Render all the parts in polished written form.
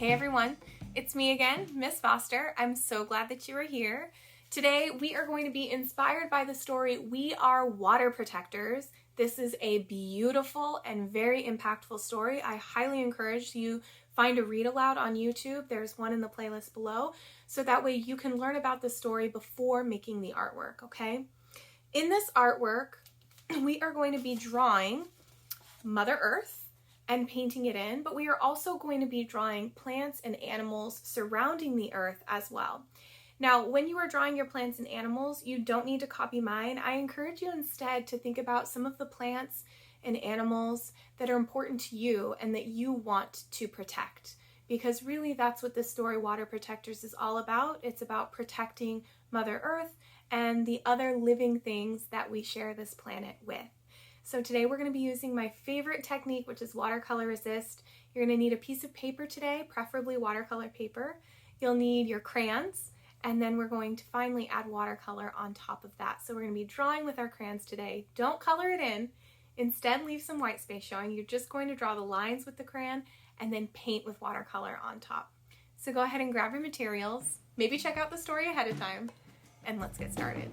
Hey everyone, it's me again, Miss Foster. I'm so glad that you are here. Today we are going to be inspired by the story We Are Water Protectors. This is a beautiful and very impactful story. I highly encourage you find a read aloud on YouTube. There's one in the playlist below, so that way you can learn about the story before making the artwork, okay? In this artwork, we are going to be drawing Mother Earth and painting it in, but we are also going to be drawing plants and animals surrounding the earth as well. Now, when you are drawing your plants and animals, you don't need to copy mine. I encourage you instead to think about some of the plants and animals that are important to you and that you want to protect. Because really that's what this story, Water Protectors, is all about. It's about protecting Mother Earth and the other living things that we share this planet with. So today we're going to be using my favorite technique, which is watercolor resist. You're going to need a piece of paper today, preferably watercolor paper. You'll need your crayons, and then we're going to finally add watercolor on top of that. So we're going to be drawing with our crayons today. Don't color it in. Instead, leave some white space showing. You're just going to draw the lines with the crayon and then paint with watercolor on top. So go ahead and grab your materials. Maybe check out the story ahead of time, and let's get started.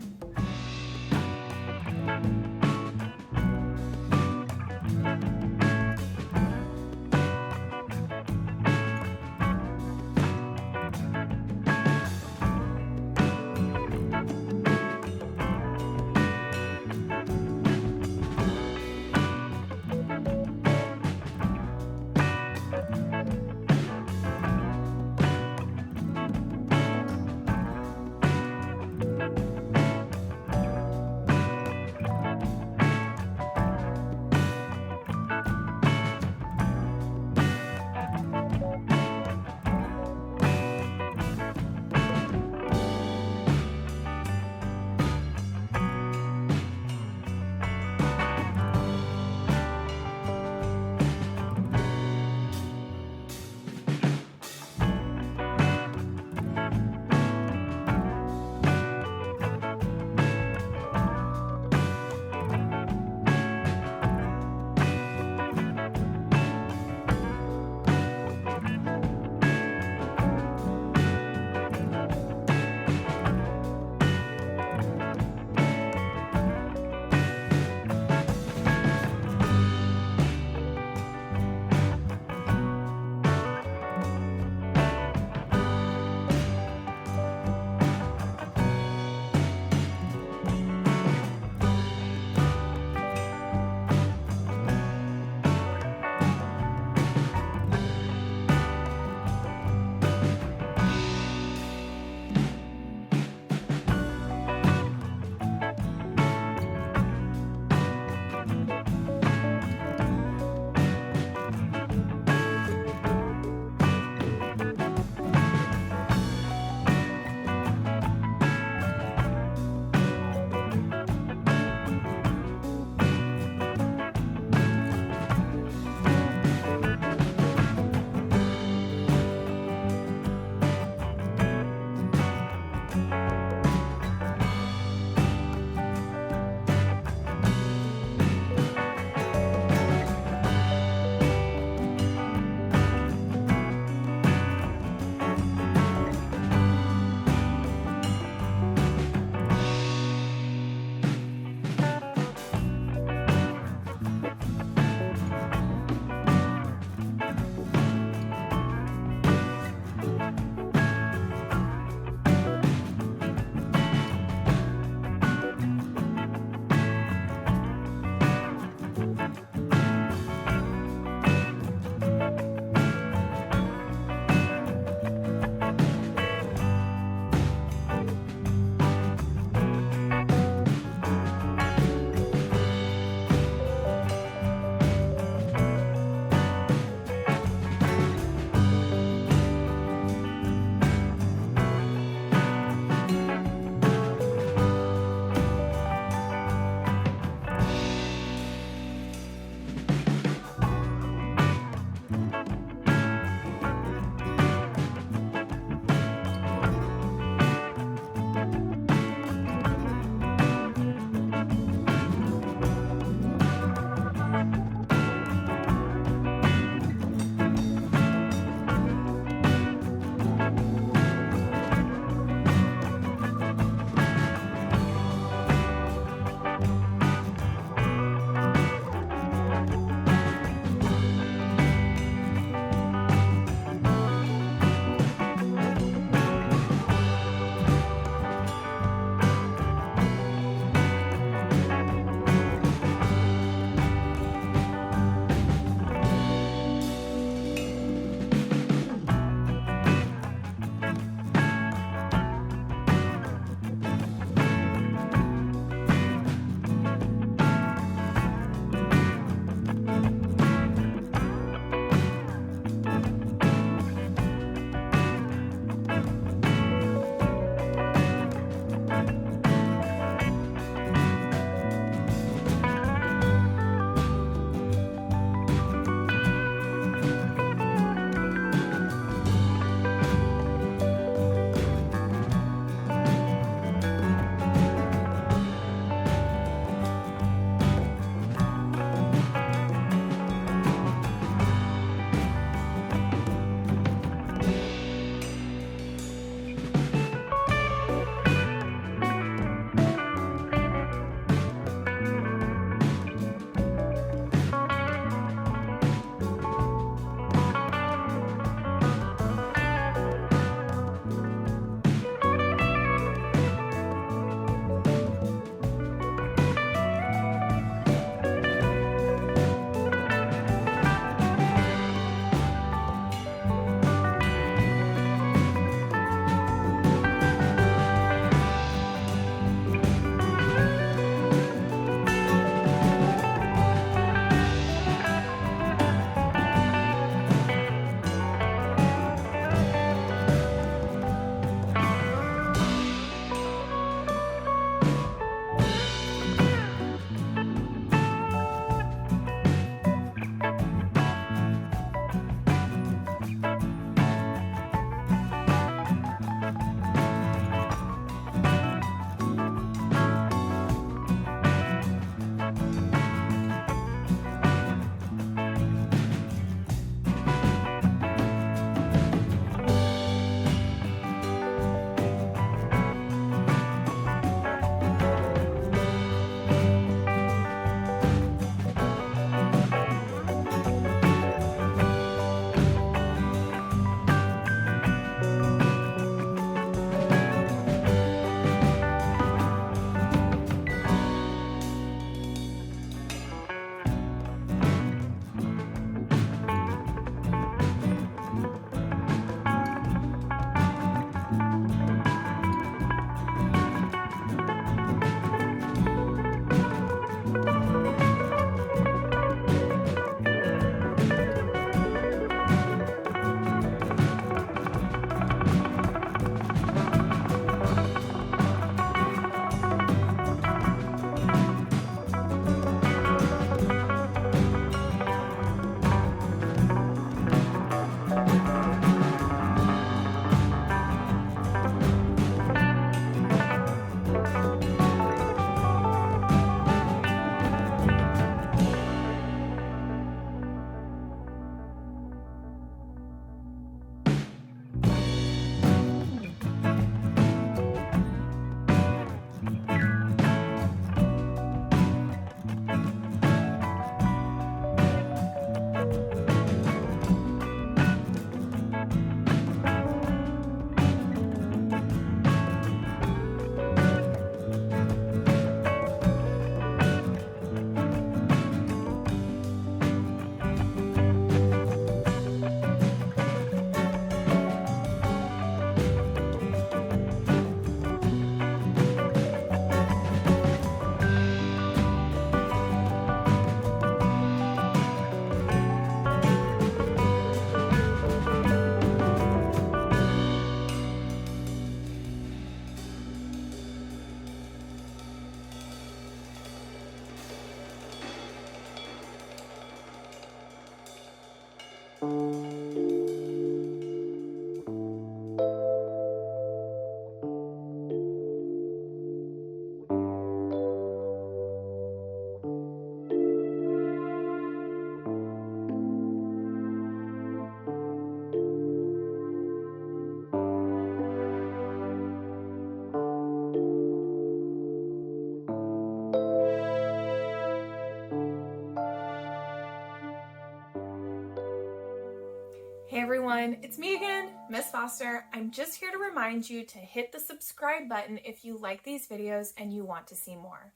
everyone, it's me again, Miss Foster. I'm just here to remind you to hit the subscribe button if you like these videos and you want to see more.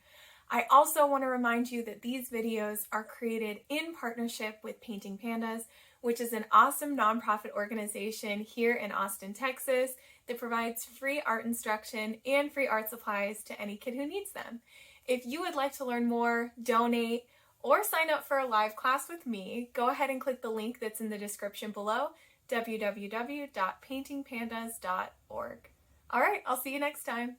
I also want to remind you that these videos are created in partnership with Painting Pandas, which is an awesome nonprofit organization here in Austin, Texas that provides free art instruction and free art supplies to any kid who needs them. If you would like to learn more, donate, or sign up for a live class with me, go ahead and click the link that's in the description below, www.paintingpandas.org. All right, I'll see you next time.